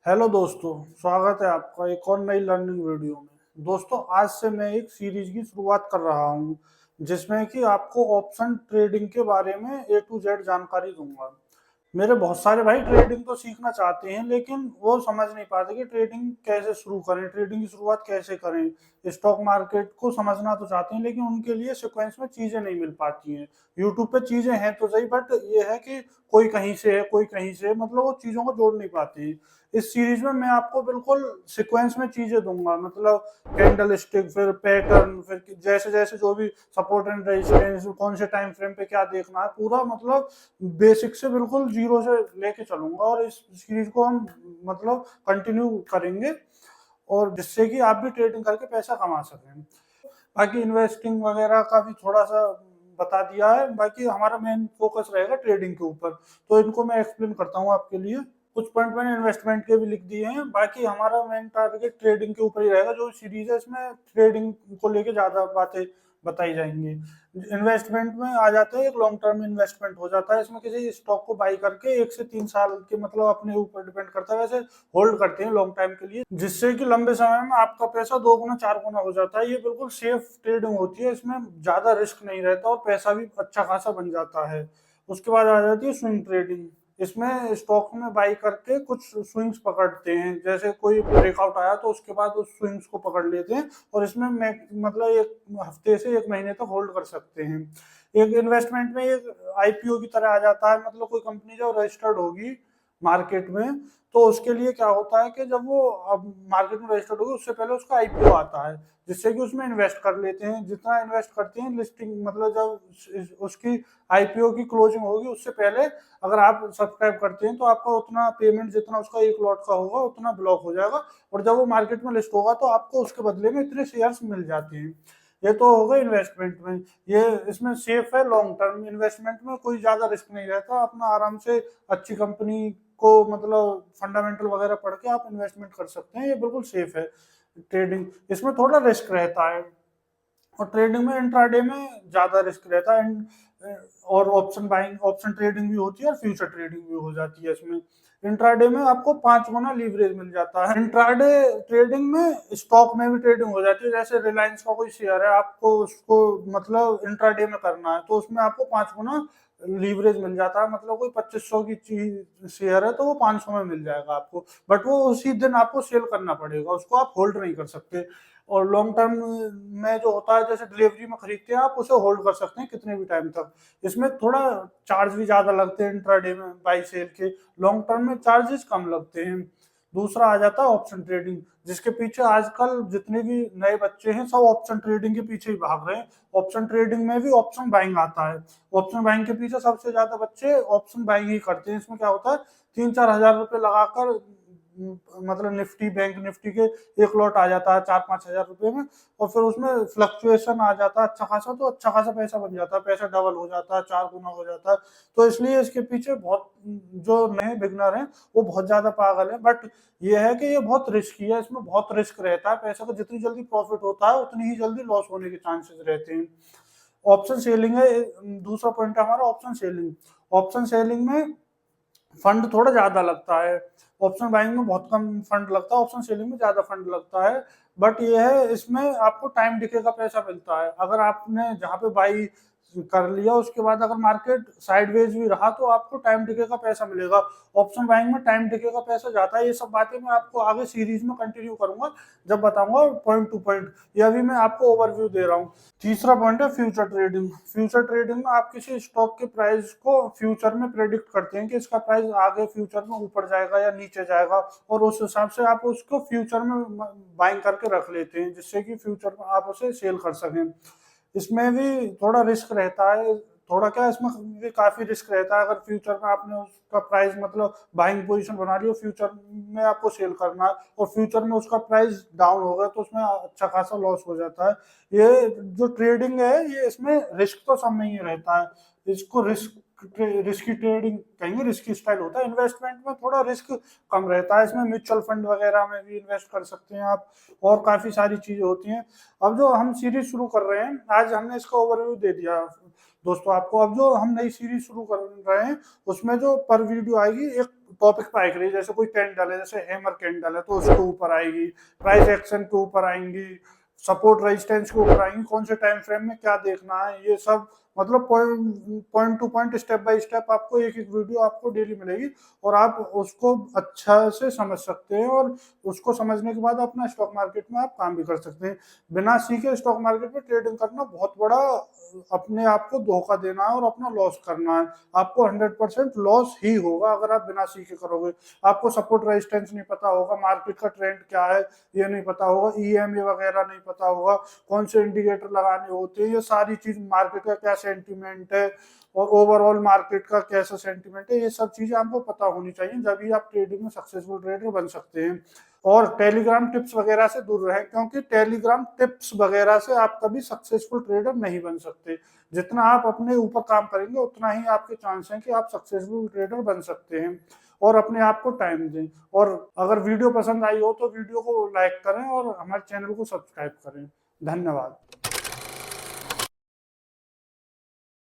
Hello दोस्तों, स्वागत है आपका एक और नई लर्निंग वीडियो में। दोस्तों, आज से मैं एक सीरीज की शुरुआत कर रहा हूं जिसमें कि आपको ऑप्शन ट्रेडिंग के बारे में ए टू जेड जानकारी दूंगा। मेरे बहुत सारे भाई ट्रेडिंग तो सीखना चाहते हैं, लेकिन वो समझ नहीं पाते कि ट्रेडिंग कैसे शुरू करें, ट्रेडिंग की शुरुआत कैसे करें। स्टॉक मार्केट को समझना तो चाहते हैं, लेकिन उनके लिए सीक्वेंस में चीजें नहीं मिल पाती हैं। यूट्यूब पे चीजें हैं तो सही, बट ये है कि कोई कहीं से है, कोई कहीं से है, मतलब वो चीजों को जोड़ नहीं पाते हैं। इस सीरीज में मैं आपको बिल्कुल सीक्वेंस में चीजें दूंगा, मतलब कैंडल स्टिक, फिर पैटर्न, फिर जैसे जैसे जो भी सपोर्ट एंड रेजिस्टेंस, कौन से टाइम फ्रेम पे क्या देखना है, पूरा मतलब बेसिक से बिल्कुल जीरो से लेके चलूंगा। और इस सीरीज को हम मतलब कंटिन्यू करेंगे, और जिससे कि आप भी ट्रेडिंग करके पैसा कमा सकें। बाकी इन्वेस्टिंग वगैरह का भी थोड़ा सा बता दिया है, बाकी हमारा मेन फोकस रहेगा ट्रेडिंग के ऊपर। तो इनको मैं एक्सप्लेन करता हूँ आपके लिए। कुछ पॉइंट मैंने इन्वेस्टमेंट के भी लिख दिए हैं, बाकी हमारा मेन टारगेट ट्रेडिंग के ऊपर ही रहेगा। जो सीरीज है इसमें ट्रेडिंग को लेके ज्यादा बातें बताई जाएंगी। इन्वेस्टमेंट में आ जाते हैं, एक लॉन्ग टर्म इन्वेस्टमेंट हो जाता है। इसमें किसी स्टॉक को बाई करके 1 से 3 साल के, मतलब अपने ऊपर डिपेंड करता है, वैसे होल्ड करते हैं लॉन्ग टाइम के लिए, जिससे कि लंबे समय में आपका पैसा 2 गुना 4 गुना हो जाता है। ये बिल्कुल सेफ ट्रेडिंग होती है, इसमें ज्यादा रिस्क नहीं रहता और पैसा भी अच्छा खासा बन जाता है। उसके बाद आ जाती है स्विंग ट्रेडिंग। इसमें स्टॉक में बाई करके कुछ स्विंग्स पकड़ते हैं, जैसे कोई ब्रेकआउट आया तो उसके बाद उस स्विंग्स को पकड़ लेते हैं, और इसमें मतलब 1 हफ्ते से 1 महीने तक होल्ड कर सकते हैं। एक इन्वेस्टमेंट में एक आईपीओ की तरह आ जाता है, मतलब कोई कंपनी जब रजिस्टर्ड होगी मार्केट में, तो उसके लिए क्या होता है कि जब वो अब मार्केट में रजिस्टर्ड होगी उससे पहले उसका आईपीओ आता है, जिससे कि उसमें इन्वेस्ट कर लेते हैं। जितना इन्वेस्ट करते हैं लिस्टिंग, मतलब जब उसकी आईपीओ की क्लोजिंग होगी उससे पहले अगर आप सब्सक्राइब करते हैं तो आपका उतना पेमेंट, जितना उसका एक लॉट का होगा उतना ब्लॉक हो जाएगा, और जब वो मार्केट में लिस्ट होगा तो आपको उसके बदले में इतने शेयर्स मिल जाते हैं। ये तो होगा इन्वेस्टमेंट में। ये इसमें सेफ है। लॉन्ग टर्म इन्वेस्टमेंट में कोई ज्यादा रिस्क नहीं रहता, अपना आराम से अच्छी कंपनी को मतलब फंडामेंटल वगैरह पढ़ के आप इन्वेस्टमेंट कर सकते हैं। ये बिल्कुल सेफ है। ट्रेडिंग इसमें थोड़ा रिस्क रहता है, और ट्रेडिंग में इंट्राडे में ज्यादा रिस्क रहता है। और ऑप्शन बाइंग, ऑप्शन ट्रेडिंग भी होती है और फ्यूचर ट्रेडिंग भी हो जाती है। इसमें इंट्राडे में आपको 5 गुना लीवरेज मिल जाता है। इंट्राडे ट्रेडिंग में स्टॉक में भी ट्रेडिंग हो जाती है। जैसे रिलायंस का कोई शेयर है, आपको उसको मतलब इंट्राडे में करना है तो उसमें आपको 5 गुना लीवरेज मिल जाता है। मतलब कोई 2500 की चीज शेयर है तो वो 500 में मिल जाएगा आपको, बट वो उसी दिन आपको सेल करना पड़ेगा, उसको आप होल्ड नहीं कर सकते। और लॉन्ग टर्म में जो होता है, जैसे डिलीवरी में खरीदते हैं आप, उसे होल्ड कर सकते हैं कितने भी टाइम तक। इसमें थोड़ा चार्ज भी ज्यादा लगते हैं इंट्राडे में बाई सेल के, लॉन्ग टर्म में चार्जेस कम लगते हैं। दूसरा आ जाता है ऑप्शन ट्रेडिंग, जिसके पीछे आजकल जितने भी नए बच्चे हैं सब ऑप्शन ट्रेडिंग के पीछे ही भाग रहे हैं। ऑप्शन ट्रेडिंग में भी ऑप्शन बाइंग आता है। ऑप्शन बाइंग के पीछे सबसे ज्यादा बच्चे ऑप्शन बाइंग ही करते हैं। इसमें क्या होता है, 3-4 हजार रुपए लगाकर मतलब निफ्टी, बैंक निफ्टी के एक लॉट आ जाता है 4-5 हजार रुपए में, और फिर उसमें फ्लक्चुएशन आ जाता है अच्छा खासा, तो अच्छा खासा पैसा बन जाता है, पैसा डबल हो जाता है, 4 गुना हो जाता है। तो इसलिए इसके पीछे बहुत, जो नए बिगनर हैं वो बहुत ज्यादा पागल है। बट ये है कि ये बहुत रिस्की है, इसमें बहुत रिस्क रहता है। पैसे का जितनी जल्दी प्रॉफिट होता है उतनी ही जल्दी लॉस होने के चांसेस रहते हैं। ऑप्शन सेलिंग है दूसरा पॉइंट है हमारा, ऑप्शन सेलिंग। ऑप्शन सेलिंग में फंड थोड़ा ज्यादा लगता है। ऑप्शन बाइंग में बहुत कम फंड लगता है, ऑप्शन सेलिंग में ज्यादा फंड लगता है। बट ये है, इसमें आपको टाइम डिके का पैसा मिलता है। अगर आपने जहाँ पे बाई कर लिया उसके बाद अगर मार्केट साइडवेज भी रहा तो आपको टाइम डिके का पैसा मिलेगा। ऑप्शन बाइंग में टाइम डिके का पैसा जाता है। ये सब बातें मैं आपको आगे सीरीज में कंटिन्यू करूंगा, जब बताऊंगा पॉइंट टू पॉइंट। ये अभी मैं आपको ओवरव्यू दे रहा हूँ। तीसरा पॉइंट है फ्यूचर ट्रेडिंग। फ्यूचर ट्रेडिंग में आप किसी स्टॉक के प्राइस को फ्यूचर में प्रेडिक्ट करते हैं कि इसका प्राइस आगे फ्यूचर में ऊपर जाएगा या नीचे जाएगा, और उस हिसाब से आप उसको फ्यूचर में बाइंग करके रख लेते हैं, जिससे कि फ्यूचर में आप उसे सेल कर सकें। इसमें भी थोड़ा रिस्क रहता है। थोड़ा क्या, इसमें भी काफी रिस्क रहता है। अगर फ्यूचर में आपने उसका प्राइस मतलब बाइंग पोजीशन बना ली और फ्यूचर में आपको सेल करना है, और फ्यूचर में उसका प्राइस डाउन हो गया तो उसमें अच्छा खासा लॉस हो जाता है। ये जो ट्रेडिंग है, ये इसमें रिस्क तो सब में ही रहता है। इसको रिस्की ट्रेडिंग कहेंगे, रिस्की स्टाइल होता है। इन्वेस्टमेंट में थोड़ा रिस्क कम रहता है। इसमें म्यूचुअल फंड वगैरह में भी इन्वेस्ट कर सकते हैं आप, और काफी सारी चीजें होती हैं। अब जो हम सीरीज शुरू कर रहे हैं, आज हमने इसका ओवरव्यू दे दिया दोस्तों आपको। अब जो हम नई सीरीज शुरू कर रहे हैं उसमें जो पर वीडियो आएगी, एक टॉपिक पे आएगी, जैसे कोई कैंडल है, जैसे हैमर कैंडल है तो उसके ऊपर आएगी, प्राइस एक्शन के ऊपर आएंगी, सपोर्ट रेजिस्टेंस के ऊपर आएंगी, कौन से टाइम फ्रेम में क्या देखना है, ये सब मतलब point two point, step by step आपको एक एक वीडियो आपको डेली मिलेगी और आप उसको अच्छा से समझ सकते हैं और उसको समझने के बाद अपना स्टॉक मार्केट में आप काम भी कर सकते हैं। बिना सीखे स्टॉक मार्केट में ट्रेडिंग करना बहुत बड़ा अपने आप को धोखा देना है और अपना लॉस करना है। आपको 100% लॉस ही होगा अगर आप बिना सीखे करोगे। आपको सपोर्ट रेजिस्टेंस नहीं पता होगा, मार्केट का ट्रेंड क्या है ये नहीं पता होगा, ईएमए वगैरह नहीं पता होगा, कौन से इंडिकेटर लगाने होते हैं, ये सारी चीज, मार्केट का क्या सेंटीमेंट है और ओवरऑल मार्केट का कैसा सेंटीमेंट है, ये सब चीजें आपको पता होनी चाहिए, जब आप ट्रेडिंग में सक्सेसफुल ट्रेडर बन सकते हैं। और टेलीग्राम टिप्स वगैरह से दूर रहें, क्योंकि टेलीग्राम टिप्स वगैरह से आप कभी सक्सेसफुल ट्रेडर नहीं बन सकते। जितना आप अपने ऊपर काम करेंगे उतना ही आपके चांस हैं कि आप सक्सेसफुल ट्रेडर बन सकते हैं। और अपने आप को टाइम दें। और अगर वीडियो पसंद आई हो तो वीडियो को लाइक करें और हमारे चैनल को सब्सक्राइब करें। धन्यवाद।